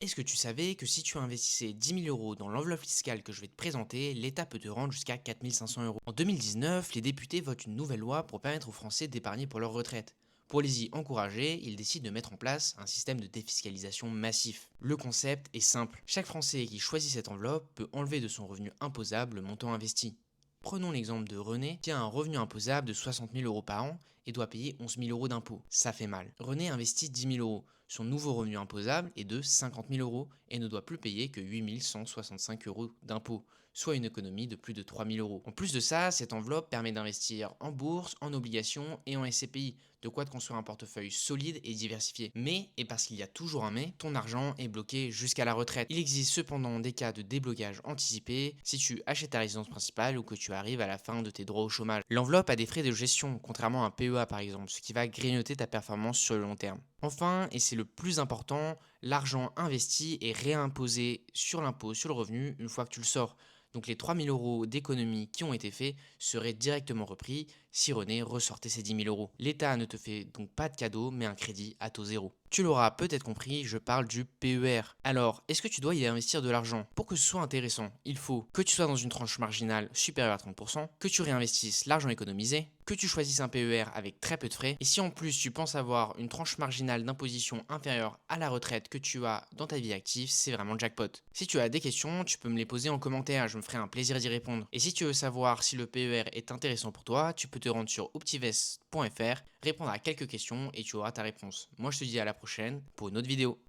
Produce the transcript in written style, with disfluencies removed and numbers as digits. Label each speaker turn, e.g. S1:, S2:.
S1: Est-ce que tu savais que si tu investissais 10 000 € dans l'enveloppe fiscale que je vais te présenter, l'État peut te rendre jusqu'à 4 500 €? En 2019, les députés votent une nouvelle loi pour permettre aux Français d'épargner pour leur retraite. Pour les y encourager, ils décident de mettre en place un système de défiscalisation massif. Le concept est simple. Chaque Français qui choisit cette enveloppe peut enlever de son revenu imposable le montant investi. Prenons l'exemple de René, qui a un revenu imposable de 60 000 € par an et doit payer 11 000 € d'impôts. Ça fait mal. René investit 10 000 €. Son nouveau revenu imposable est de 50 000 € et ne doit plus payer que 8 165 € d'impôts, soit une économie de plus de 3 000 €. En plus de ça, cette enveloppe permet d'investir en bourse, en obligations et en SCPI, de quoi te construire un portefeuille solide et diversifié. Mais, et parce qu'il y a toujours un mais, ton argent est bloqué jusqu'à la retraite. Il existe cependant des cas de déblocage anticipé si tu achètes ta résidence principale ou que tu arrives à la fin de tes droits au chômage. L'enveloppe a des frais de gestion, contrairement à un PEA par exemple, ce qui va grignoter ta performance sur le long terme. Enfin, et c'est le plus important, l'argent investi est réimposé sur l'impôt sur le revenu une fois que tu le sors. Donc les 3 000 € d'économies qui ont été faits seraient directement repris si René ressortait ses 10 000 €. L'État ne te fait donc pas de cadeau, mais un crédit à taux zéro. Tu l'auras peut-être compris, je parle du PER. Alors, est-ce que tu dois y investir de l'argent? Pour que ce soit intéressant, il faut que tu sois dans une tranche marginale supérieure à 30%, que tu réinvestisses l'argent économisé, que tu choisisses un PER avec très peu de frais, et si en plus tu penses avoir une tranche marginale d'imposition inférieure à la retraite que tu as dans ta vie active, c'est vraiment le jackpot. Si tu as des questions, tu peux me les poser en commentaire, je me ferai un plaisir d'y répondre. Et si tu veux savoir si le PER est intéressant pour toi, tu peux te rendre sur optivest.fr, répondre à quelques questions et tu auras ta réponse. Moi je te dis à la prochaine pour une autre vidéo.